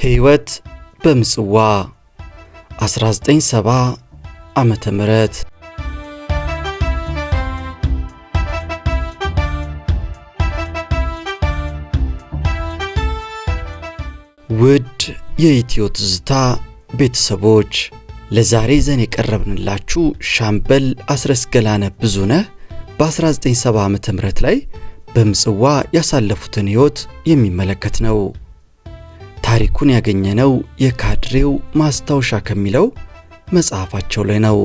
ሕይወት በምጽዋ 1970 ዓመተ ምህረት ውድ የኢትዮ ትዝታ ቤተሰቦች ለዛሬ ዘን የቀረብንላችሁ ሻምበል አስረስ ገላነ ብዙነህ በ1970 ዓመተ ምህረት ላይ በምጽዋ ያሳለፉትን ሕይወት የሚመለከት ነው። ታሪኩን ያገኘነው የካድሬው ማስታወሻ ከሚለው መጽሐፋቸው ላይ ነው።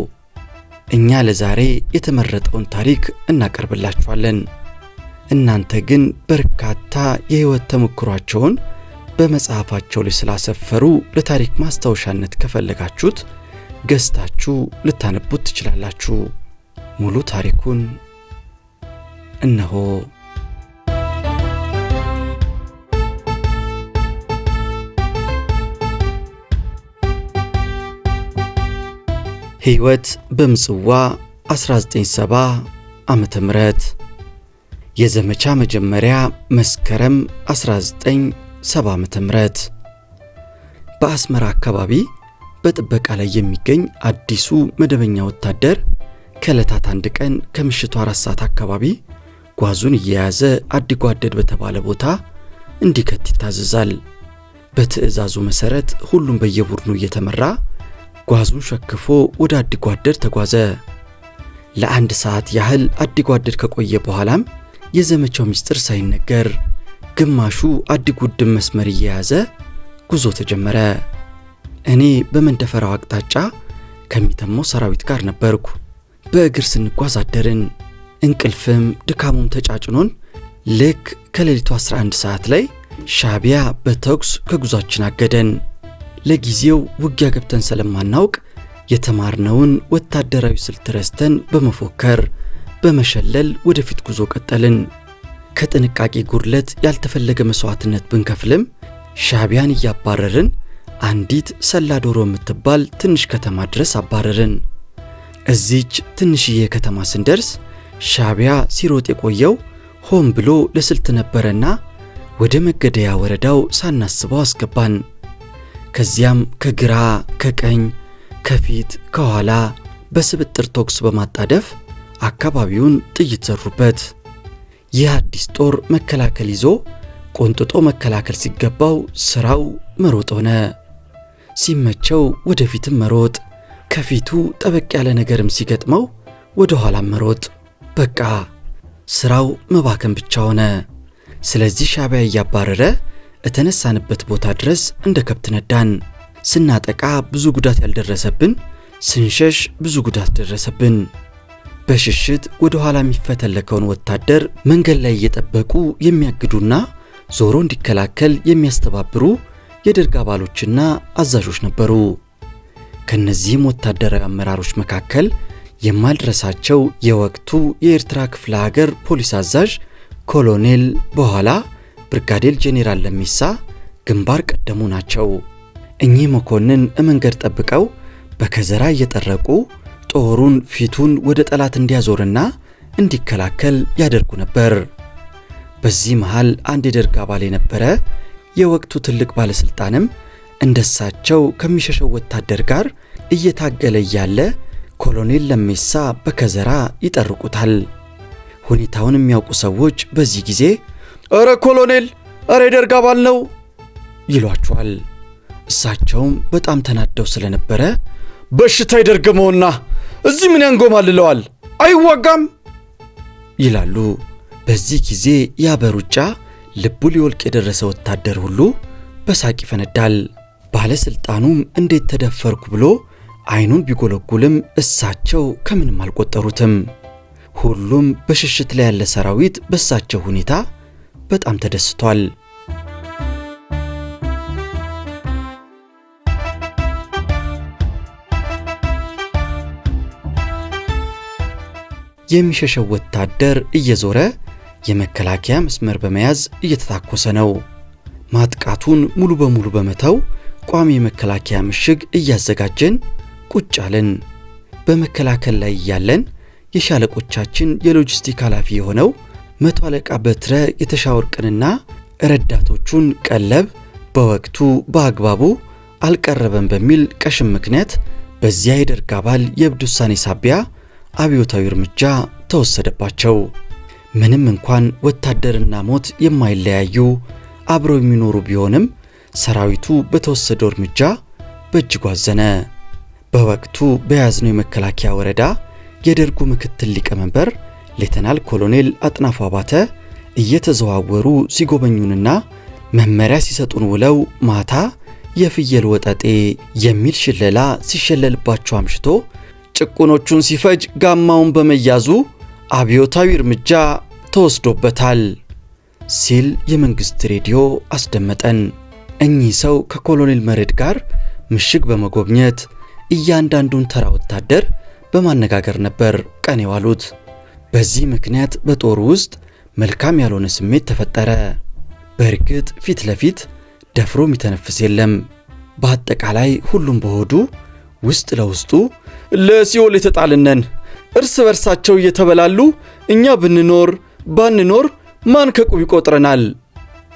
እኛ ለዛሬ የተመረጠውን ታሪክ እናቀርብላችኋለን። እናንተ ግን በርካታ የሕይወት ተሞክሯቸውን በመጽሐፋቸው ላይ ስላሰፈሩ ለታሪክ ማስታወሻነት ከፈለጋችሁት ገዝታችሁ ልታነቡት ትችላላችሁ። ሙሉ ታሪኩን እነሆ። ሕይወት በምጽዋ 1970 ዓመተ ምህረት የዘመቻ መጀመሪያ መስከረም 1970 ዓመተ ምህረት በአስመራ አካባቢ በጥበቃ ላይ የሚገኝ አዲሱ መደበኛ ወታደር ከዕለታት አንድ ቀን ከምሽቱ 4 ሰዓት አካባቢ ጓዙን እየያዘ አዲጓደድ በተባለ ቦታ እንዲከት ይታዘዛል። በትዕዛዙ መሰረት ሁሉም በየቡድኑ እየተመራ ጓዙን ሸክፎ ወደ አዲጓደድ ተጓዘ። ለአንድ ሰዓት ያህል አዲጓደድ ከቆየ በኋላም የዘመቻው ምስጢር ሳይነገር ግማሹ አዲጉድም መስመር እየያዘ ጉዞ ተጀመረ። እኔ በመንደፈራው አቅጣጫ ከሚተመው ሰራዊት ጋር ነበርኩ። በእግር ስንጓዝ አደርን። እንቅልፍም ድካሙም ተጫጭኖን ልክ ከሌሊቱ 11 ሰዓት ላይ ሻዕቢያ በተኩስ ከጉዟችን አገደን። ለጊዜው ውጊያ ገብተን ስለማናውቅ የተማርነውን ወታደራዊ ስልት ረስተን በመፎከር በመሸለል ወደፊት ጉዞ ቀጠልን። ከጥንቃቄ ጉድለት ያልተፈለገ መስዋዕትነት ብንከፍልም ሻዕቢያን እያባረርን አንዲት ሰላዶሮ የምትባል ትንሽ ከተማ ድረስ አባረርን። እዚች ትንሽዬ ከተማ ስንደርስ ሻዕቢያ ሲሮጥ የቆየው ሆን ብሎ ለስልት ነበረና ወደ መገደያ ወረዳው ሳናስበው አስገባን። ከዚያም ከግራ ከቀኝ ከፊት ከኋላ በስብጥር ተኩስ በማጣደፍ አካባቢውን ጥይት ዘሩበት። ይህ አዲስ ጦር መከላከል ይዞ ቆንጥጦ መከላከል ሲገባው ስራው መሮጥ ሆነ። ሲመቸው ወደፊትም መሮጥ፣ ከፊቱ ጠበቅ ያለ ነገርም ሲገጥመው ወደ ኋላም መሮጥ። በቃ ስራው መባከን ብቻ ሆነ። ስለዚህ ሻዕቢያ እያባረረ የተነሳንበት ቦታ ድረስ እንደ ከብት ነዳን። ስናጠቃ ብዙ ጉዳት ያልደረሰብን፣ ስንሸሽ ብዙ ጉዳት ደረሰብን። በሽሽት ወደ ኋላ የሚፈተለከውን ወታደር መንገድ ላይ እየጠበቁ የሚያግዱና ዞሮ እንዲከላከል የሚያስተባብሩ የደርግ አባሎችና አዛዦች ነበሩ። ከነዚህም ወታደራዊ አመራሮች መካከል የማልረሳቸው የወቅቱ የኤርትራ ክፍለ ሀገር ፖሊስ አዛዥ ኮሎኔል በኋላ ብርጋዴር ጄኔራል ለሚሳ ግንባር ቀደሙ ናቸው። እኚህ መኮንን መንገድ ጠብቀው በከዘራ እየጠረቁ ጦሩን ፊቱን ወደ ጠላት እንዲያዞርና እንዲከላከል ያደርጉ ነበር። በዚህ መሃል አንድ የደርግ አባል የነበረ የወቅቱ ትልቅ ባለስልጣንም እንደሳቸው ከሚሸሸው ወታደር ጋር እየታገለ እያለ ኮሎኔል ለሚሳ በከዘራ ይጠርቁታል። ሁኔታውን የሚያውቁ ሰዎች በዚህ ጊዜ እረ ኮሎኔል፣ እረ የደርግ አባል ነው ይሏቸዋል። እሳቸውም በጣም ተናደው ስለነበረ በሽታ ይደርገመውና እዚህ ምን ያንጎማልለዋል አይዋጋም ይላሉ። በዚህ ጊዜ ያ በሩጫ ልቡ ሊወልቅ የደረሰ ወታደር ሁሉ በሳቅ ይፈነዳል። ባለስልጣኑም እንዴት ተደፈርኩ ብሎ አይኑን ቢጎለጉልም እሳቸው ከምንም አልቆጠሩትም። ሁሉም በሽሽት ላይ ያለ ሰራዊት በእሳቸው ሁኔታ በጣም ተደስቷል። የሚሸሸው ወታደር እየዞረ የመከላከያ መስመር በመያዝ እየተታኮሰ ነው። ማጥቃቱን ሙሉ በሙሉ በመተው ቋሚ የመከላከያ ምሽግ እያዘጋጀን ቁጭ አለን። በመከላከል ላይ እያለን የሻለቆቻችን የሎጂስቲክ ኃላፊ የሆነው መቶ አለቃ በትረ የተሻወርቅንና ረዳቶቹን ቀለብ በወቅቱ በአግባቡ አልቀረበም በሚል ቀሽም ምክንያት በዚያ የደርግ አባል የእብድ ውሳኔ ሳቢያ አብዮታዊ እርምጃ ተወሰደባቸው። ምንም እንኳን ወታደርና ሞት የማይለያዩ አብረው የሚኖሩ ቢሆንም ሰራዊቱ በተወሰደው እርምጃ በእጅጉ አዘነ። በወቅቱ በያዝነው የመከላከያ ወረዳ የደርጉ ምክትል ሊቀመንበር ሌተናል ኮሎኔል አጥናፉ አባተ እየተዘዋወሩ ሲጎበኙንና መመሪያ ሲሰጡን ውለው ማታ የፍየል ወጠጤ የሚል ሽለላ ሲሸለልባቸው አምሽቶ ጭቁኖቹን ሲፈጅ ጋማውን በመያዙ አብዮታዊ እርምጃ ተወስዶበታል ሲል የመንግስት ሬዲዮ አስደመጠን። እኚህ ሰው ከኮሎኔል መርድ ጋር ምሽግ በመጎብኘት እያንዳንዱን ተራ ወታደር በማነጋገር ነበር ቀን የዋሉት። በዚህ ምክንያት በጦሩ ውስጥ መልካም ያልሆነ ስሜት ተፈጠረ። በእርግጥ ፊት ለፊት ደፍሮ የሚተነፍስ የለም። በአጠቃላይ ሁሉም በሆዱ ውስጥ ለውስጡ ለሲኦል የተጣልነን እርስ በርሳቸው እየተበላሉ እኛ ብንኖር ባንኖር ማን ከቁብ ይቆጥረናል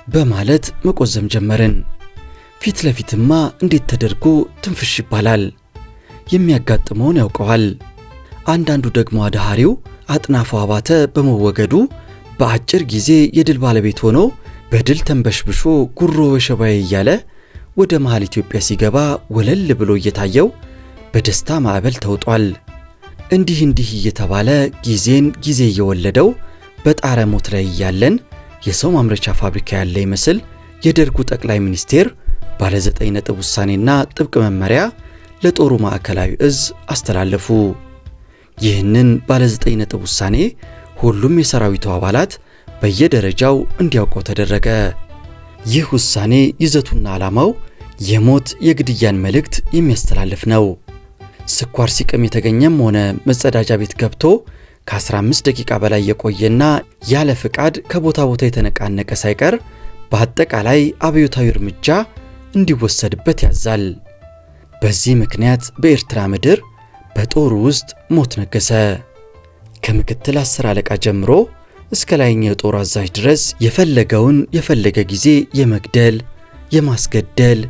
በማለት መቆዘም ጀመርን። ፊት ለፊትማ እንዴት ተደርጎ ትንፍሽ ይባላል? የሚያጋጥመውን ያውቀዋል። አንዳንዱ ደግሞ አዳሃሪው አጥናፉ አባተ በመወገዱ በአጭር ጊዜ የድል ባለቤት ሆኖ በድል ተንበሽብሾ ጉሮ በሸባዬ እያለ ወደ መሃል ኢትዮጵያ ሲገባ ወለል ብሎ እየታየው በደስታ ማዕበል ተውጧል። እንዲህ እየተባለ ጊዜን ጊዜ እየወለደው በጣረ ሞት ላይ እያለን የሰው ማምረቻ ፋብሪካ ያለ ይመስል የደርጉ ጠቅላይ ሚኒስቴር ባለ 9 ነጥብ ውሳኔና ጥብቅ መመሪያ ለጦሩ ማዕከላዊ እዝ አስተላለፉ። ይህንን ባለ 9 ነጥብ ውሳኔ ሁሉም የሰራዊቱ አባላት በየደረጃው እንዲያውቀው ተደረገ። ይህ ውሳኔ ይዘቱና ዓላማው የሞት የግድያን መልእክት የሚያስተላልፍ ነው። ስኳር ሲቅም የተገኘም ሆነ መጸዳጃ ቤት ገብቶ ከ15 ደቂቃ በላይ የቆየና ያለ ፍቃድ ከቦታ ቦታ የተነቃነቀ ሳይቀር በአጠቃላይ አብዮታዊ እርምጃ እንዲወሰድበት ያዛል። በዚህ ምክንያት በኤርትራ ምድር በጦሩ ውስጥ ሞት ነገሰ። ከምክትል 10 አለቃ ጀምሮ እስከ ላይኛው የጦር አዛዥ ድረስ የፈለገውን የፈለገ ጊዜ የመግደል፣ የማስገደል፣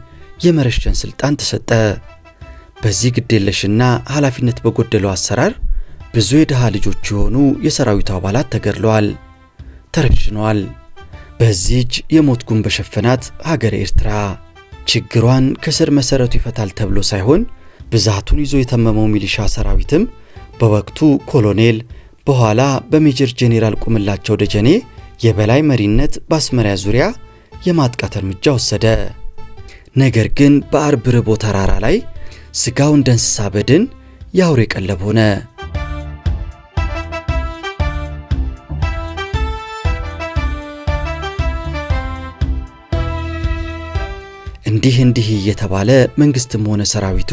የመረሸን ስልጣን ተሰጠ። በዚህ ግዴለሽና ኃላፊነት በጎደለው አሰራር ብዙ የደሃ ልጆች የሆኑ የሰራዊቱ አባላት ተገድለዋል፣ ተረሽነዋል። በዚህች የሞት ጉም በሸፈናት ሀገር ኤርትራ ችግሯን ከስር መሰረቱ ይፈታል ተብሎ ሳይሆን ብዛቱን ይዞ የተመመው ሚሊሻ ሰራዊትም በወቅቱ ኮሎኔል በኋላ በሜጀር ጄኔራል ቁምላቸው ደጀኔ የበላይ መሪነት በአስመራ ዙሪያ የማጥቃት እርምጃ ወሰደ። ነገር ግን በአርብ ርቦ ተራራ ላይ ስጋው እንደ እንስሳ በድን የአውሬ ቀለብ ሆነ። እንዲህ እየተባለ መንግስትም ሆነ ሰራዊቱ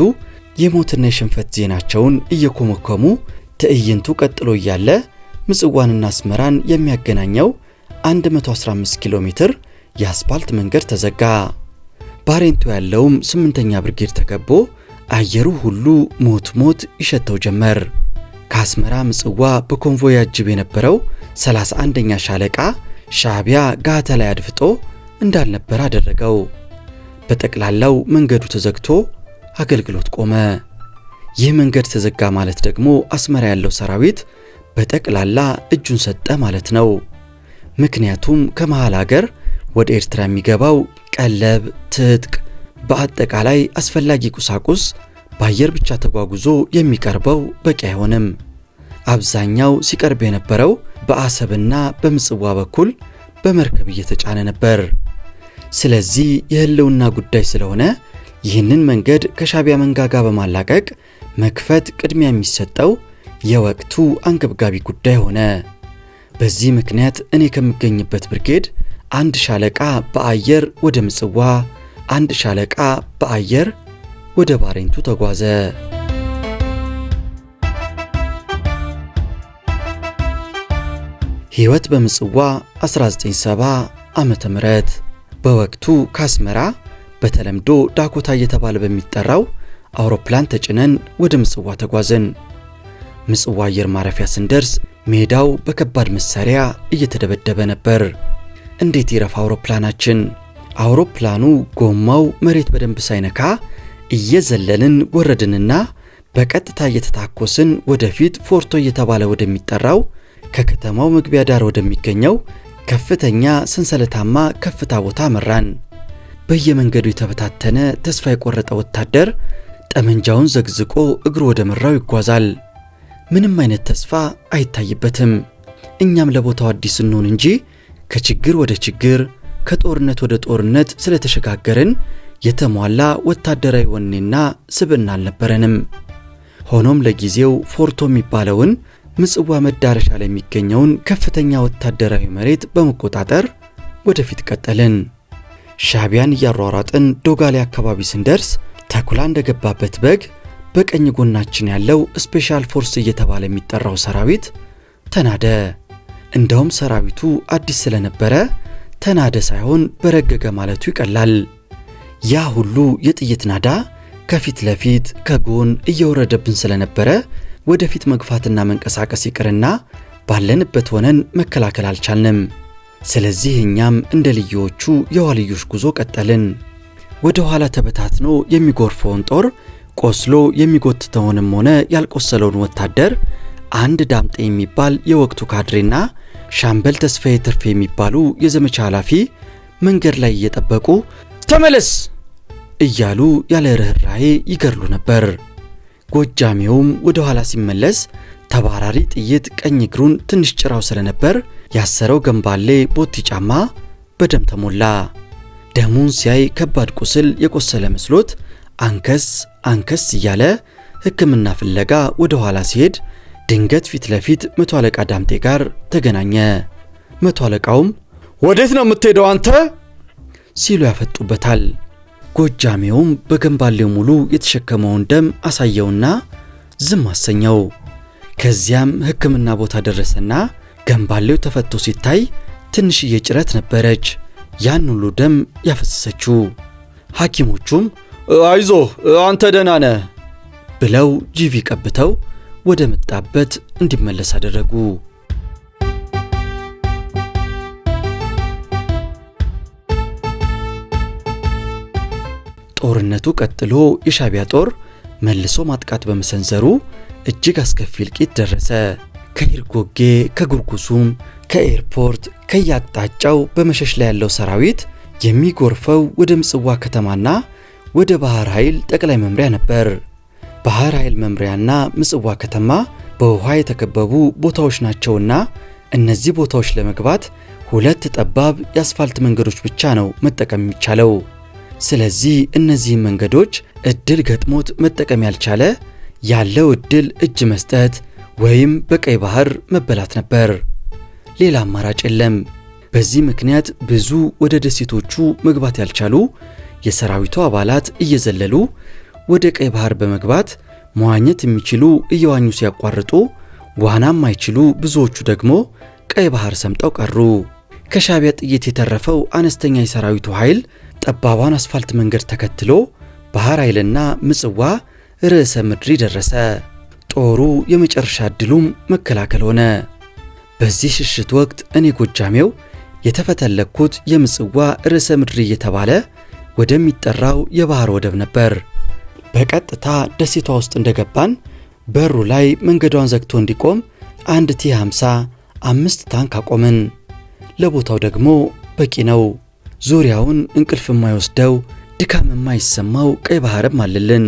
የሞትና የሽንፈት ዜናቸውን እየኮመኮሙ ትዕይንቱ ቀጥሎ እያለ ምጽዋንና አስመራን የሚያገናኘው 115 ኪሎ ሜትር የአስፓልት መንገድ ተዘጋ። ባሬንቱ ያለውም 8ኛ ብርጌድ ተከቦ አየሩ ሁሉ ሞት ይሸተው ጀመር። ከአስመራ ምጽዋ በኮንቮይ ያጅብ የነበረው 31ኛ ሻለቃ ሻዕቢያ ጋታ ላይ አድፍጦ እንዳልነበር አደረገው። በጠቅላላው መንገዱ ተዘግቶ አገልግሎት ቆመ። ይህ መንገድ ተዘጋ ማለት ደግሞ አስመራ ያለው ሰራዊት በጠቅላላ እጁን ሰጠ ማለት ነው። ምክንያቱም ከመሃል ሀገር ወደ ኤርትራ የሚገባው ቀለብ፣ ትጥቅ፣ በአጠቃላይ አስፈላጊ ቁሳቁስ በአየር ብቻ ተጓጉዞ የሚቀርበው በቂ አይሆንም። አብዛኛው ሲቀርብ የነበረው በአሰብና በምጽዋ በኩል በመርከብ እየተጫነ ነበር። ስለዚህ የህልውና ጉዳይ ስለሆነ ይህንን መንገድ ከሻዕቢያ መንጋጋ በማላቀቅ መክፈት ቅድሚያ የሚሰጠው የወቅቱ አንገብጋቢ ጉዳይ ሆነ። በዚህ ምክንያት እኔ ከምገኝበት ብርጌድ 1 ሻለቃ በአየር ወደ ምጽዋ፣ 1 ሻለቃ በአየር ወደ ባሬንቱ ተጓዘ። ሕይወት በምጽዋ 1970 ዓመተ ምህረት በወቅቱ ካስመራ በተለምዶ ዳኮታ እየተባለ በሚጠራው አውሮፕላን ተጭነን ወደ ምጽዋ ተጓዘን። ምጽዋ አየር ማረፊያ ስንደርስ ሜዳው በከባድ መሳሪያ እየተደበደበ ነበር። እንዴት ይረፍ አውሮፕላናችን! አውሮፕላኑ ጎማው መሬት በደንብ ሳይነካ እየዘለልን ወረድንና በቀጥታ እየተታኮስን ወደፊት ፎርቶ እየተባለ ወደሚጠራው ከከተማው መግቢያ ዳር ወደሚገኘው ከፍተኛ ሰንሰለታማ ከፍታ ቦታ መራን። በየመንገዱ የተበታተነ ተስፋ የቆረጠ ወታደር ጠመንጃውን ዘግዝቆ እግሩ ወደ መራው ይጓዛል። ምንም አይነት ተስፋ አይታይበትም። እኛም ለቦታው አዲስ እንሆን እንጂ ከችግር ወደ ችግር ከጦርነት ወደ ጦርነት ስለተሸጋገርን የተሟላ ወታደራዊ ወኔና ስብዕና አልነበረንም። ሆኖም ለጊዜው ፎርቶ የሚባለውን ምጽዋ መዳረሻ ላይ የሚገኘውን ከፍተኛ ወታደራዊ መሬት በመቆጣጠር ወደፊት ቀጠልን። ሻቢያን እያሯሯጥን ዶጋሌ አካባቢ ስንደርስ ተኩላ እንደገባበት በግ በቀኝ ጎናችን ያለው ስፔሻል ፎርስ እየተባለ የሚጠራው ሰራዊት ተናደ። እንደውም ሰራዊቱ አዲስ ስለነበረ ተናደ ሳይሆን በረገገ ማለቱ ይቀላል። ያ ሁሉ የጥይት ናዳ ከፊት ለፊት ከጎን እየወረደብን ስለነበረ ወደፊት መግፋትና መንቀሳቀስ ይቅርና ባለንበት ሆነን መከላከል አልቻልንም። ስለዚህ እኛም እንደ ልዩዎቹ የዋልዮሽ ጉዞ ቀጠልን። ወደ ኋላ ተበታትኖ የሚጎርፈውን ጦር ቆስሎ የሚጎትተውንም ሆነ ያልቆሰለውን ወታደር አንድ ዳምጤ የሚባል የወቅቱ ካድሬና ሻምበል ተስፋዬ ትርፌ የሚባሉ የዘመቻ ኃላፊ መንገድ ላይ እየጠበቁ ተመለስ እያሉ ያለ ርህራሄ ይገርሉ ነበር። ጎጃሜውም ወደ ኋላ ሲመለስ ተባራሪ ጥይት ቀኝ እግሩን ትንሽ ጭራው ስለነበር ያሰረው ገንባሌ ቦቲ ጫማ በደም ተሞላ። ደሙን ሲያይ ከባድ ቁስል የቆሰለ መስሎት አንከስ አንከስ እያለ ሕክምና ፍለጋ ወደ ኋላ ሲሄድ ድንገት ፊት ለፊት መቶ አለቃ ዳምጤ ጋር ተገናኘ። መቶ አለቃውም ወዴት ነው የምትሄደው አንተ ሲሉ ያፈጡበታል። ጎጃሜውም በገንባሌው ሙሉ የተሸከመውን ደም አሳየውና ዝም አሰኘው። ከዚያም ሕክምና ቦታ ደረሰና ገንባሌው ተፈቶ ሲታይ ትንሽዬ ጭረት ነበረች ያን ሁሉ ደም ያፈሰሰችው። ሐኪሞቹም አይዞህ አንተ ደህና ነህ ብለው ጂቪ ቀብተው ወደ መጣበት እንዲመለስ አደረጉ። ጦርነቱ ቀጥሎ የሻቢያ ጦር መልሶ ማጥቃት በመሰንዘሩ እጅግ አስከፊ እልቂት ደረሰ። ከይርጎጌ ከጉርጉሱም ከኤርፖርት ከያቅጣጫው በመሸሽ ላይ ያለው ሰራዊት የሚጎርፈው ወደ ምጽዋ ከተማና ወደ ባህር ኃይል ጠቅላይ መምሪያ ነበር። ባህር ኃይል መምሪያና ምጽዋ ከተማ በውሃ የተከበቡ ቦታዎች ናቸውና እነዚህ ቦታዎች ለመግባት ሁለት ጠባብ የአስፋልት መንገዶች ብቻ ነው መጠቀም የሚቻለው። ስለዚህ እነዚህ መንገዶች እድል ገጥሞት መጠቀም ያልቻለ ያለው እድል እጅ መስጠት ወይም በቀይ ባህር መበላት ነበር። ሌላ አማራጭ የለም። በዚህ ምክንያት ብዙ ወደ ደሴቶቹ መግባት ያልቻሉ የሰራዊቱ አባላት እየዘለሉ ወደ ቀይ ባህር በመግባት መዋኘት የሚችሉ እየዋኙ ሲያቋርጡ፣ ዋናም አይችሉ ብዙዎቹ ደግሞ ቀይ ባህር ሰምጠው ቀሩ። ከሻቢያ ጥይት የተረፈው አነስተኛ የሰራዊቱ ኃይል ጠባቧን አስፋልት መንገድ ተከትሎ ባህር ኃይልና ምጽዋ ርዕሰ ምድሪ ደረሰ። ጦሩ የመጨረሻ ዕድሉም መከላከል ሆነ። በዚህ ሽሽት ወቅት እኔ ጎጃሜው የተፈተለኩት የምጽዋ ርዕሰ ምድሪ እየተባለ ወደሚጠራው የባህር ወደብ ነበር። በቀጥታ ደሴቷ ውስጥ እንደገባን በሩ ላይ መንገዷን ዘግቶ እንዲቆም አንድ ቲ50 5 ታንክ አቆምን። ለቦታው ደግሞ በቂ ነው። ዙሪያውን እንቅልፍ የማይወስደው ድካም የማይሰማው ቀይ ባህርም አለልን።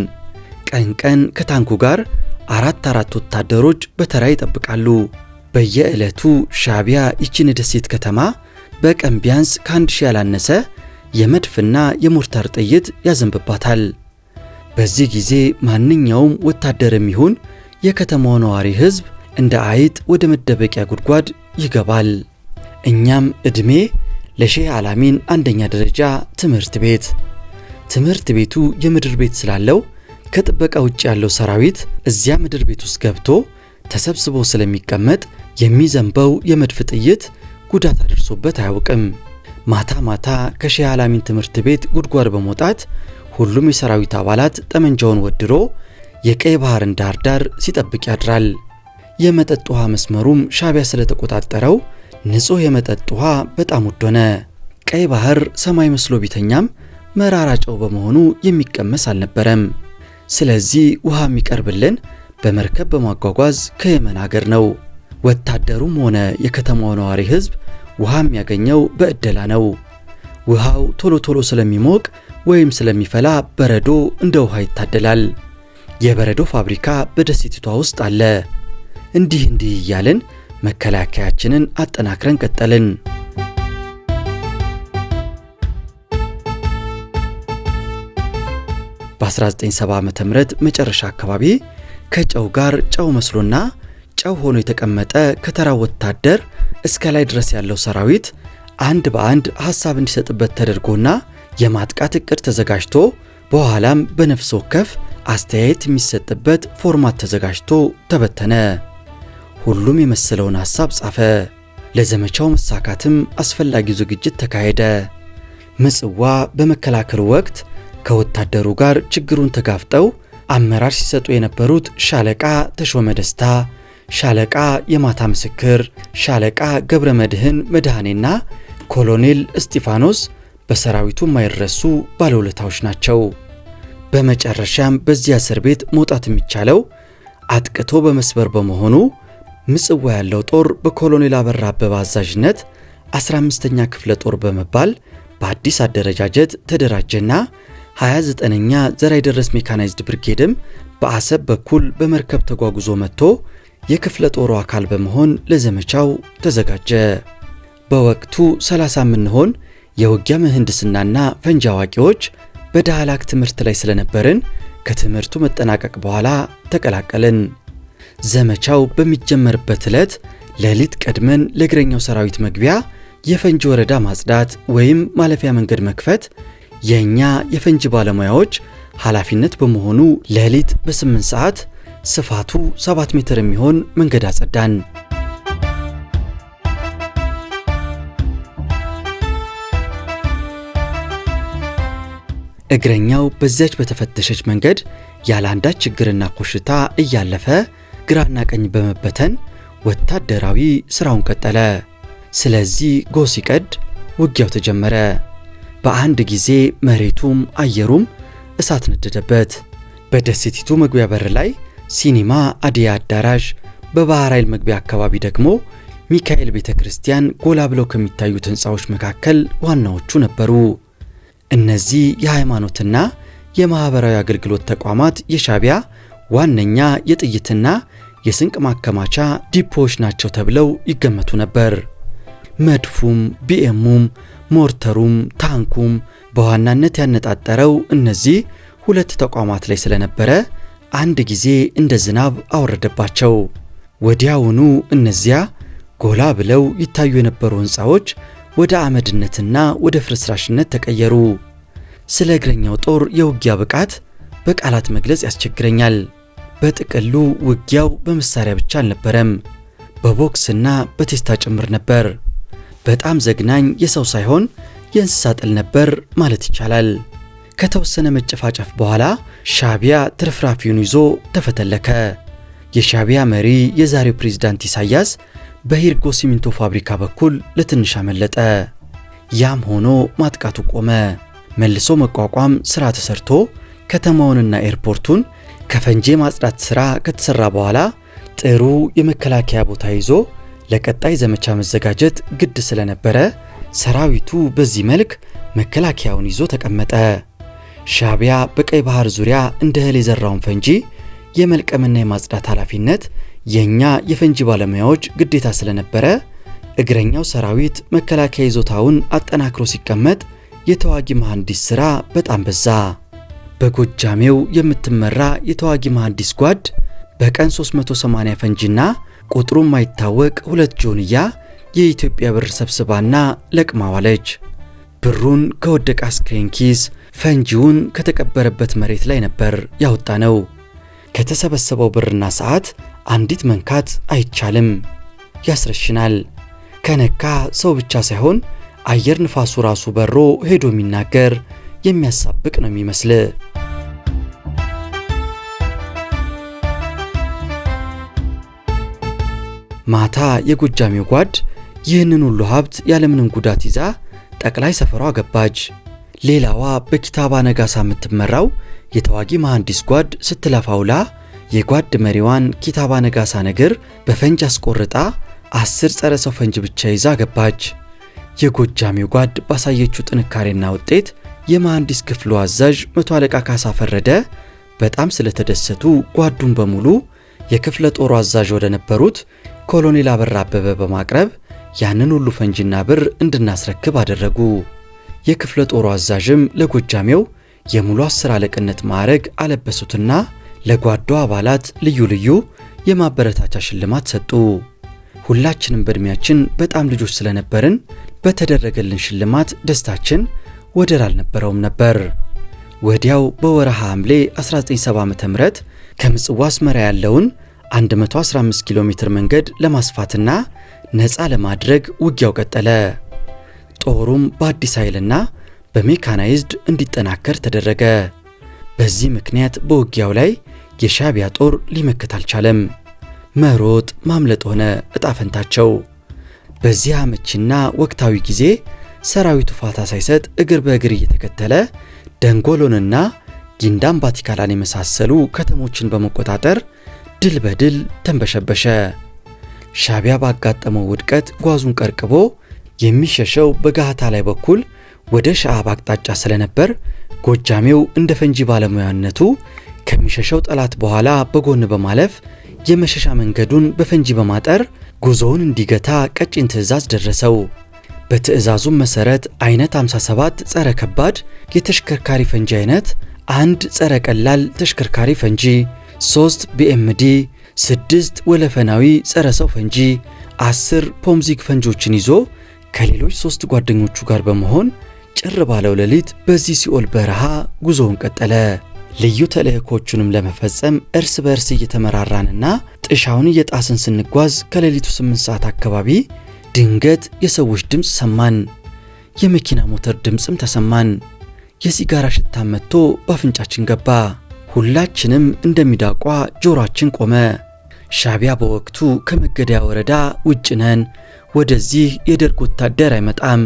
ቀን ቀን ከታንኩ ጋር አራት ወታደሮች በተራ ይጠብቃሉ። በየዕለቱ ሻቢያ ይችን ደሴት ከተማ በቀን ቢያንስ ከ1000 ያላነሰ የመድፍና የሞርታር ጥይት ያዘንብባታል። በዚህ ጊዜ ማንኛውም ወታደርም ይሁን የከተማው ነዋሪ ሕዝብ እንደ አይጥ ወደ መደበቂያ ጉድጓድ ይገባል። እኛም ዕድሜ ለሼህ አላሚን አንደኛ ደረጃ ትምህርት ቤቱ የምድር ቤት ስላለው ከጥበቃ ውጭ ያለው ሰራዊት እዚያ ምድር ቤት ውስጥ ገብቶ ተሰብስቦ ስለሚቀመጥ የሚዘንበው የመድፍ ጥይት ጉዳት አድርሶበት አያውቅም። ማታ ማታ ከሼህ አላሚን ትምህርት ቤት ጉድጓድ በመውጣት ሁሉም የሰራዊት አባላት ጠመንጃውን ወድሮ የቀይ ባህርን ዳር ሲጠብቅ ያድራል። የመጠጥ ውሃ መስመሩም ሻቢያ ስለተቆጣጠረው ንጹህ የመጠጥ ውሃ በጣም ውድ ሆነ። ቀይ ባህር ሰማይ መስሎ ቢተኛም መራራ ጨው በመሆኑ የሚቀመስ አልነበረም። ስለዚህ ውሃ የሚቀርብልን በመርከብ በማጓጓዝ ከየመን ሀገር ነው። ወታደሩም ሆነ የከተማው ነዋሪ ሕዝብ ውሃ የሚያገኘው በእደላ ነው። ውሃው ቶሎ ቶሎ ስለሚሞቅ ወይም ስለሚፈላ በረዶ እንደ ውሃ ይታደላል። የበረዶ ፋብሪካ በደሴቲቷ ውስጥ አለ። እንዲህ እያልን መከላከያችንን አጠናክረን ቀጠልን። በ1970 ዓመተ ምህረት መጨረሻ አካባቢ ከጨው ጋር ጨው መስሎና ጨው ሆኖ የተቀመጠ ከተራው ወታደር እስከ ላይ ድረስ ያለው ሰራዊት አንድ በአንድ ሐሳብ እንዲሰጥበት ተደርጎና የማጥቃት እቅድ ተዘጋጅቶ በኋላም በነፍስ ወከፍ አስተያየት የሚሰጥበት ፎርማት ተዘጋጅቶ ተበተነ። ሁሉም የመሰለውን ሐሳብ ጻፈ። ለዘመቻው መሳካትም አስፈላጊው ዝግጅት ተካሄደ። ምጽዋ በመከላከሉ ወቅት ከወታደሩ ጋር ችግሩን ተጋፍጠው አመራር ሲሰጡ የነበሩት ሻለቃ ተሾመ ደስታ፣ ሻለቃ የማታ ምስክር፣ ሻለቃ ገብረ መድህን መድኃኔና ኮሎኔል እስጢፋኖስ በሰራዊቱ የማይረሱ ባለውለታዎች ናቸው። በመጨረሻም በዚያ እስር ቤት መውጣት የሚቻለው አጥቅቶ በመስበር በመሆኑ ምጽዋ ያለው ጦር በኮሎኔል አበራ አበበ አዛዥነት 15ኛ ክፍለ ጦር በመባል በአዲስ አደረጃጀት ተደራጀና 29ኛ ዘራይ ደረስ ሜካናይዝድ ብርጌድም በአሰብ በኩል በመርከብ ተጓጉዞ መጥቶ የክፍለ ጦሩ አካል በመሆን ለዘመቻው ተዘጋጀ። በወቅቱ 30 የምንሆን የውጊያ ምህንድስናና ፈንጂ አዋቂዎች በዳህላክ ትምህርት ላይ ስለነበርን ከትምህርቱ መጠናቀቅ በኋላ ተቀላቀልን። ዘመቻው በሚጀመርበት ዕለት ሌሊት ቀድመን ለእግረኛው ሰራዊት መግቢያ የፈንጂ ወረዳ ማጽዳት ወይም ማለፊያ መንገድ መክፈት የኛ የፈንጂ ባለሙያዎች ኃላፊነት በመሆኑ ሌሊት በ8 ሰዓት ስፋቱ 7 ሜትር የሚሆን መንገድ አጸዳን። እግረኛው በዚያች በተፈተሸች መንገድ ያለ አንዳች ችግርና ኮሽታ እያለፈ ግራና ቀኝ በመበተን ወታደራዊ ስራውን ቀጠለ። ስለዚህ ጎህ ሲቀድ ውጊያው ተጀመረ። በአንድ ጊዜ መሬቱም አየሩም እሳት ነደደበት። በደሴቲቱ መግቢያ በር ላይ ሲኒማ አዲያ አዳራሽ፣ በባህር ኃይል መግቢያ አካባቢ ደግሞ ሚካኤል ቤተክርስቲያን ጎላ ብለው ከሚታዩት ህንፃዎች መካከል ዋናዎቹ ነበሩ። እነዚህ የሃይማኖትና የማህበራዊ አገልግሎት ተቋማት የሻቢያ ዋነኛ የጥይትና የስንቅ ማከማቻ ዲፖዎች ናቸው ተብለው ይገመቱ ነበር። መድፉም፣ ቢኤሙም፣ ሞርተሩም፣ ታንኩም በዋናነት ያነጣጠረው እነዚህ ሁለት ተቋማት ላይ ስለነበረ አንድ ጊዜ እንደ ዝናብ አወረደባቸው። ወዲያውኑ እነዚያ ጎላ ብለው ይታዩ የነበሩ ህንፃዎች ወደ አመድነትና ወደ ፍርስራሽነት ተቀየሩ። ስለ እግረኛው ጦር የውጊያ ብቃት በቃላት መግለጽ ያስቸግረኛል። በጥቅሉ ውጊያው በመሳሪያ ብቻ አልነበረም፣ በቦክስና በቴስታ ጭምር ነበር። በጣም ዘግናኝ የሰው ሳይሆን የእንስሳ ጥል ነበር ማለት ይቻላል። ከተወሰነ መጨፋጨፍ በኋላ ሻቢያ ትርፍራፊውን ይዞ ተፈተለከ። የሻቢያ መሪ የዛሬው ፕሬዝዳንት ኢሳያስ በሂርጎ ሲሚንቶ ፋብሪካ በኩል ለትንሽ አመለጠ። ያም ሆኖ ማጥቃቱ ቆመ። መልሶ መቋቋም ስራ ተሰርቶ ከተማውንና ኤርፖርቱን ከፈንጂ ማጽዳት ስራ ከተሰራ በኋላ ጥሩ የመከላከያ ቦታ ይዞ ለቀጣይ ዘመቻ መዘጋጀት ግድ ስለነበረ ሰራዊቱ በዚህ መልክ መከላከያውን ይዞ ተቀመጠ። ሻቢያ በቀይ ባህር ዙሪያ እንደ እህል የዘራውን ፈንጂ የመልቀምና የማጽዳት ኃላፊነት የኛ የፈንጂ ባለሙያዎች ግዴታ ስለነበረ እግረኛው ሰራዊት መከላከያ ይዞታውን አጠናክሮ ሲቀመጥ የተዋጊ መሐንዲስ ሥራ በጣም በዛ። በጎጃሜው የምትመራ የተዋጊ መሐንዲስ ጓድ በቀን 380 ፈንጂና ቁጥሩ የማይታወቅ 2 ጆንያ የኢትዮጵያ ብር ሰብስባና ለቅማ ዋለች። ብሩን ከወደቀ አስክሬን ኪስ፣ ፈንጂውን ከተቀበረበት መሬት ላይ ነበር ያወጣ ነው። ከተሰበሰበው ብርና ሰዓት አንዲት መንካት አይቻልም፣ ያስረሽናል። ከነካ ሰው ብቻ ሳይሆን አየር ንፋሱ ራሱ በሮ ሄዶ የሚናገር የሚያሳብቅ ነው የሚመስል። ማታ የጎጃሜው ጓድ ይህንን ሁሉ ሀብት ያለምንም ጉዳት ይዛ ጠቅላይ ሰፈሯ ገባች። ሌላዋ በኪታባ ነጋሳ የምትመራው የተዋጊ መሐንዲስ ጓድ ስትለፋውላ የጓድ መሪዋን ኪታባ ነጋሳ ነገር በፈንጅ አስቆርጣ 10 ጸረ ሰው ፈንጅ ብቻ ይዛ ገባች። የጎጃሚው ጓድ ባሳየችው ጥንካሬና ውጤት የመሐንዲስ ክፍሉ አዛዥ መቶ አለቃ ካሳ ፈረደ በጣም ስለተደሰቱ ጓዱን በሙሉ የክፍለ ጦሩ አዛዥ ወደ ነበሩት ኮሎኔል አበራ አበበ በማቅረብ ያንን ሁሉ ፈንጂና ብር እንድናስረክብ አደረጉ። የክፍለ ጦሩ አዛዥም ለጎጃሜው የሙሉ 10 አለቅነት ማዕረግ አለበሱትና ለጓዱ አባላት ልዩ ልዩ የማበረታቻ ሽልማት ሰጡ። ሁላችንም በእድሜያችን በጣም ልጆች ስለነበርን በተደረገልን ሽልማት ደስታችን ወደር አልነበረውም ነበር። ወዲያው በወርሃ ሐምሌ 1970 ዓ.ም ከምጽዋ አስመራ ያለውን 115 ኪሎ ሜትር መንገድ ለማስፋትና ነፃ ለማድረግ ውጊያው ቀጠለ። ጦሩም በአዲስ ኃይልና በሜካናይዝድ እንዲጠናከር ተደረገ። በዚህ ምክንያት በውጊያው ላይ የሻዕቢያ ጦር ሊመክት አልቻለም። መሮጥ ማምለጥ ሆነ ዕጣ ፈንታቸው። በዚህ አመቺና ወቅታዊ ጊዜ ሰራዊቱ ፋታ ሳይሰጥ እግር በእግር እየተከተለ ደንጎሎንና ጊንዳን ባቲካላን የመሳሰሉ ከተሞችን በመቆጣጠር ድል በድል ተንበሸበሸ። ሻዕቢያ ባጋጠመው ውድቀት ጓዙን ቀርቅቦ የሚሸሸው በጋህታ ላይ በኩል ወደ ሻዕብ አቅጣጫ ስለነበር ጎጃሜው እንደ ፈንጂ ባለሙያነቱ ከሚሸሸው ጠላት በኋላ በጎን በማለፍ የመሸሻ መንገዱን በፈንጂ በማጠር ጉዞውን እንዲገታ ቀጭን ትዕዛዝ ደረሰው። በትዕዛዙም መሰረት አይነት 57 ጸረ ከባድ የተሽከርካሪ ፈንጂ አይነት፣ 1 ጸረ ቀላል ተሽከርካሪ ፈንጂ፣ 3 ቢኤምዲ፣ 6 ወለፈናዊ ጸረ ሰው ፈንጂ፣ 10 ፖምዚግ ፈንጆችን ይዞ ከሌሎች 3 ጓደኞቹ ጋር በመሆን ጭር ባለው ሌሊት በዚህ ሲኦል በረሃ ጉዞውን ቀጠለ። ልዩ ተልእኮቹንም ለመፈጸም እርስ በርስ እየተመራራንና ጥሻውን እየጣስን ስንጓዝ ከሌሊቱ 8 ሰዓት አካባቢ ድንገት የሰዎች ድምፅ ሰማን። የመኪና ሞተር ድምፅም ተሰማን። የሲጋራ ሽታ መጥቶ በአፍንጫችን ገባ። ሁላችንም እንደሚዳቋ ጆሮአችን ቆመ። ሻዕቢያ በወቅቱ ከመገደያ ወረዳ ውጭ ነን፣ ወደዚህ የደርግ ወታደር አይመጣም፣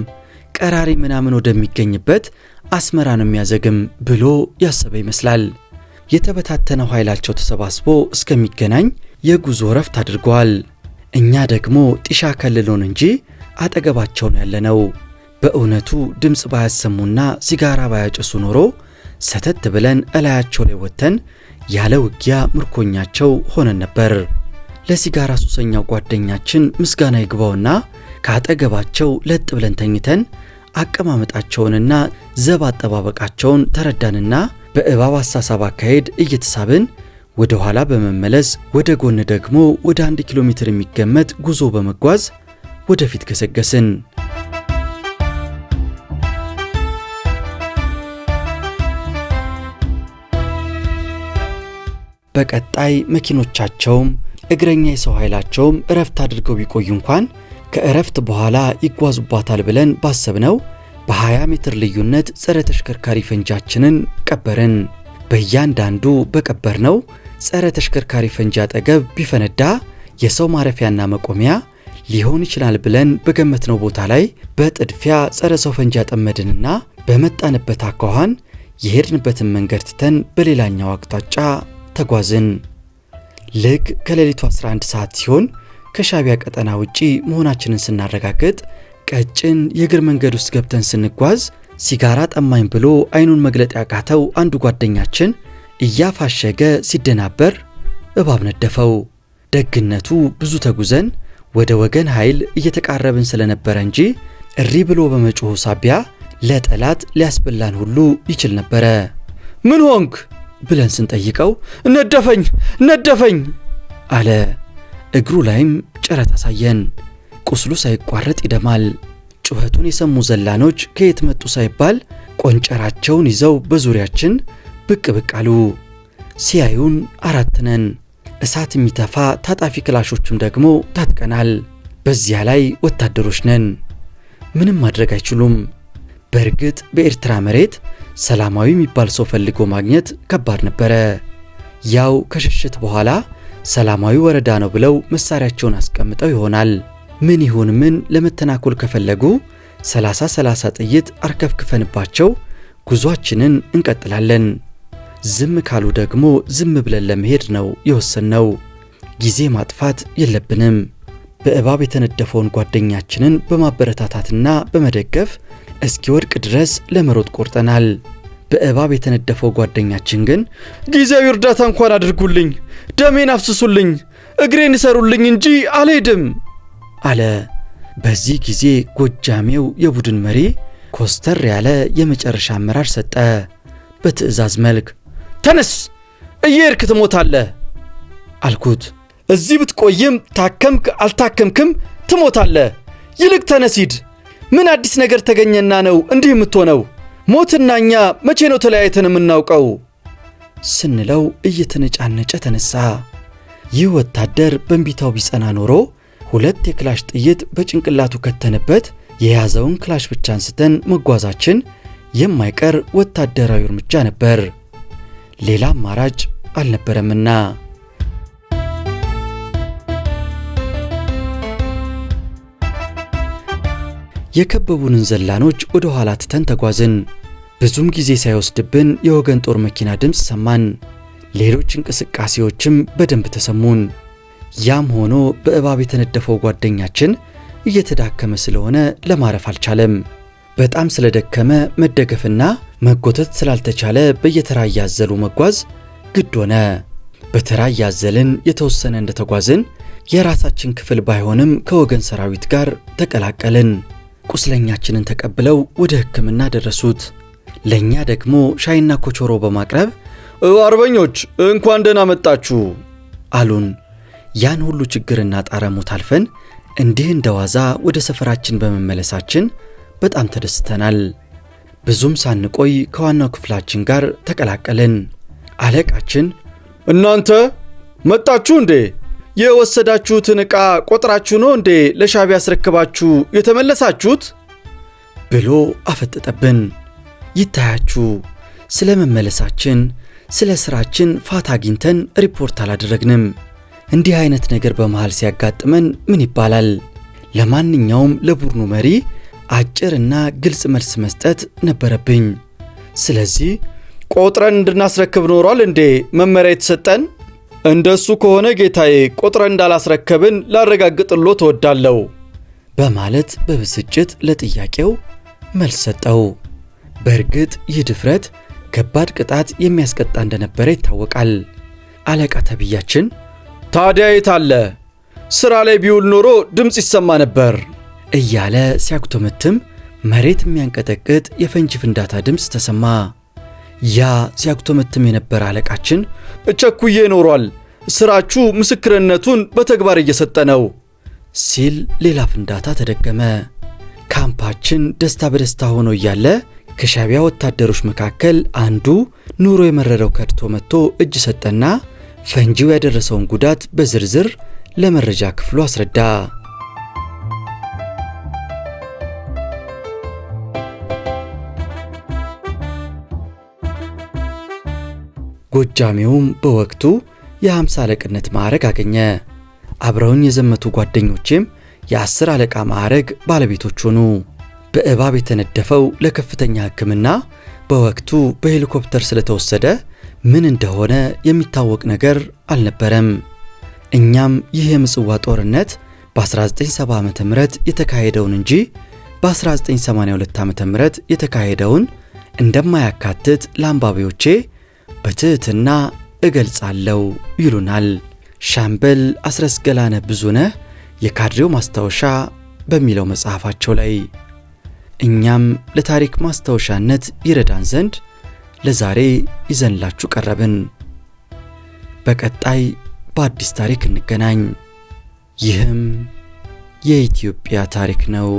ቀራሪ ምናምን ወደሚገኝበት አስመራ ነው የሚያዘግም ብሎ ያሰበ ይመስላል። የተበታተነው ኃይላቸው ተሰባስቦ እስከሚገናኝ የጉዞ ረፍት አድርገዋል። እኛ ደግሞ ጢሻ ከልሎን እንጂ አጠገባቸው ነው ያለነው። በእውነቱ ድምፅ ባያሰሙና ሲጋራ ባያጨሱ ኖሮ ሰተት ብለን እላያቸው ላይ ወተን ያለ ውጊያ ምርኮኛቸው ሆነን ነበር። ለሲጋራ ሱሰኛው ጓደኛችን ምስጋና ይግባውና ካጠገባቸው ለጥ ብለን ተኝተን አቀማመጣቸውንና ዘብ አጠባበቃቸውን ተረዳንና በእባብ አሳሳብ አካሄድ እየተሳብን ወደ ኋላ በመመለስ ወደ ጎን ደግሞ ወደ 1 ኪሎ ሜትር የሚገመት ጉዞ በመጓዝ ወደፊት ገሰገስን። በቀጣይ መኪኖቻቸውም እግረኛ የሰው ኃይላቸውም እረፍት አድርገው ቢቆዩ እንኳን ከእረፍት በኋላ ይጓዙባታል ብለን ባሰብነው በ20 ሜትር ልዩነት ጸረ ተሽከርካሪ ፈንጃችንን ቀበርን። በእያንዳንዱ በቀበርነው ጸረ ተሽከርካሪ ፈንጂ አጠገብ ቢፈነዳ የሰው ማረፊያና መቆሚያ ሊሆን ይችላል ብለን በገመትነው ቦታ ላይ በጥድፊያ ጸረ ሰው ፈንጂ አጠመድንና በመጣንበት አኳኋን የሄድንበትን መንገድ ትተን በሌላኛው አቅጣጫ ተጓዝን። ልክ ከሌሊቱ 11 ሰዓት ሲሆን ከሻዕቢያ ቀጠና ውጪ መሆናችንን ስናረጋግጥ ቀጭን የእግር መንገድ ውስጥ ገብተን ስንጓዝ ሲጋራ ጠማኝ ብሎ አይኑን መግለጥ ያቃተው አንዱ ጓደኛችን እያፋሸገ ሲደናበር እባብ ነደፈው። ደግነቱ ብዙ ተጉዘን ወደ ወገን ኃይል እየተቃረብን ስለነበረ እንጂ እሪ ብሎ በመጮሁ ሳቢያ ለጠላት ሊያስበላን ሁሉ ይችል ነበረ። ምን ሆንክ ብለን ስንጠይቀው ነደፈኝ አለ። እግሩ ላይም ጨረት አሳየን። ቁስሉ ሳይቋረጥ ይደማል። ጩኸቱን የሰሙ ዘላኖች ከየት መጡ ሳይባል ቆንጨራቸውን ይዘው በዙሪያችን ብቅ አሉ። ሲያዩን 4 ነን። እሳት የሚተፋ ታጣፊ ክላሾችም ደግሞ ታጥቀናል። በዚያ ላይ ወታደሮች ነን። ምንም ማድረግ አይችሉም። በእርግጥ በኤርትራ መሬት ሰላማዊ የሚባል ሰው ፈልጎ ማግኘት ከባድ ነበረ። ያው ከሽሽት በኋላ ሰላማዊ ወረዳ ነው ብለው መሳሪያቸውን አስቀምጠው ይሆናል። ምን ይሁን ምን ለመተናኮል ከፈለጉ 30 ጥይት አርከፍክፈንባቸው ጉዟችንን እንቀጥላለን። ዝም ካሉ ደግሞ ዝም ብለን ለመሄድ ነው የወሰንነው። ጊዜ ማጥፋት የለብንም። በእባብ የተነደፈውን ጓደኛችንን በማበረታታትና በመደገፍ እስኪወድቅ ድረስ ለመሮጥ ቆርጠናል። በእባብ የተነደፈው ጓደኛችን ግን ጊዜያዊ እርዳታ እንኳን አድርጉልኝ፣ ደሜን አፍስሱልኝ፣ እግሬን ይሰሩልኝ እንጂ አልሄድም አለ። በዚህ ጊዜ ጎጃሜው የቡድን መሪ ኮስተር ያለ የመጨረሻ አመራር ሰጠ። በትዕዛዝ መልክ ተነስ፣ እየሄድክ ትሞታለህ አልኩት። እዚህ ብትቆይም ታከምክ አልታከምክም ትሞታለህ። ይልቅ ተነስ ሂድ። ምን አዲስ ነገር ተገኘና ነው እንዲህ የምትሆነው? ሞትና እኛ መቼ ነው ተለያይተን የምናውቀው? ስንለው እየተነጫነጨ ተነሳ። ይህ ወታደር በእንቢታው ቢጸና ኖሮ 2 የክላሽ ጥይት በጭንቅላቱ ከተነበት የያዘውን ክላሽ ብቻ አንስተን መጓዛችን የማይቀር ወታደራዊ እርምጃ ነበር። ሌላ አማራጭ አልነበረምና። የከበቡንን ዘላኖች ወደ ኋላ ትተን ተጓዝን። ብዙም ጊዜ ሳይወስድብን የወገን ጦር መኪና ድምፅ ሰማን። ሌሎች እንቅስቃሴዎችም በደንብ ተሰሙን። ያም ሆኖ በእባብ የተነደፈው ጓደኛችን እየተዳከመ ስለሆነ ለማረፍ አልቻለም። በጣም ስለደከመ መደገፍና መጎተት ስላልተቻለ በየተራ እያዘሉ መጓዝ ግድ ሆነ። በተራ እያዘልን የተወሰነ እንደተጓዝን የራሳችን ክፍል ባይሆንም ከወገን ሰራዊት ጋር ተቀላቀልን። ቁስለኛችንን ተቀብለው ወደ ሕክምና ደረሱት። ለኛ ደግሞ ሻይና ኮቾሮ በማቅረብ አርበኞች እንኳን ደህና መጣችሁ አሉን። ያን ሁሉ ችግርና ጣረሞት አልፈን እንዲህ እንደዋዛ ወደ ሰፈራችን በመመለሳችን በጣም ተደስተናል። ብዙም ሳንቆይ ከዋናው ክፍላችን ጋር ተቀላቀልን። አለቃችን እናንተ መጣችሁ እንዴ? የወሰዳችሁትን ዕቃ ቆጥራችሁ ነው እንዴ ለሻዕቢያ አስረክባችሁ የተመለሳችሁት? ብሎ አፈጠጠብን። ይታያችሁ ስለ መመለሳችን ስለ ስራችን ፋታ አግኝተን ሪፖርት አላደረግንም። እንዲህ አይነት ነገር በመሃል ሲያጋጥመን ምን ይባላል? ለማንኛውም ለቡድኑ መሪ አጭርና ግልጽ መልስ መስጠት ነበረብኝ። ስለዚህ ቆጥረን እንድናስረክብ ኖሯል እንዴ መመሪያ የተሰጠን? እንደሱ ከሆነ ጌታዬ ቆጥረን እንዳላስረከብን ላረጋግጥሎ ተወዳለው በማለት በብስጭት ለጥያቄው መልስ ሰጠው። በእርግጥ ይህ ድፍረት ከባድ ቅጣት የሚያስቀጣ እንደነበረ ይታወቃል። አለቃ ተብያችን ታዲያ የታለ? ስራ ላይ ቢውል ኖሮ ድምፅ ይሰማ ነበር እያለ ሲያጉተመትም መሬት የሚያንቀጠቅጥ የፈንጂ ፍንዳታ ድምፅ ተሰማ። ያ ሲያጉተመትም የነበረ አለቃችን እቸኩዬ ኖሯል፣ ስራችሁ ምስክርነቱን በተግባር እየሰጠ ነው ሲል ሌላ ፍንዳታ ተደገመ። ካምፓችን ደስታ በደስታ ሆኖ እያለ ከሻዕቢያ ወታደሮች መካከል አንዱ ኑሮ የመረረው ከድቶ መጥቶ እጅ ሰጠና ፈንጂው ያደረሰውን ጉዳት በዝርዝር ለመረጃ ክፍሉ አስረዳ። ጎጃሜውም በወቅቱ የ50 አለቅነት ማዕረግ አገኘ። አብረውኝ የዘመቱ ጓደኞቼም የ10 አለቃ ማዕረግ ባለቤቶች ሆኑ። በእባብ የተነደፈው ለከፍተኛ ሕክምና በወቅቱ በሄሊኮፕተር ስለተወሰደ ምን እንደሆነ የሚታወቅ ነገር አልነበረም። እኛም ይህ የምጽዋ ጦርነት በ1970 ዓ.ም የተካሄደውን እንጂ በ1982 ዓ.ም የተካሄደውን እንደማያካትት ለአንባቢዎቼ በትህትና እገልጻለሁ ይሉናል ሻምበል አስረስ ገላነህ ብዙነህ የካድሬው ማስታወሻ በሚለው መጽሐፋቸው ላይ። እኛም ለታሪክ ማስታወሻነት ይረዳን ዘንድ ለዛሬ ይዘንላችሁ ቀረብን። በቀጣይ በአዲስ ታሪክ እንገናኝ። ይህም የኢትዮጵያ ታሪክ ነው።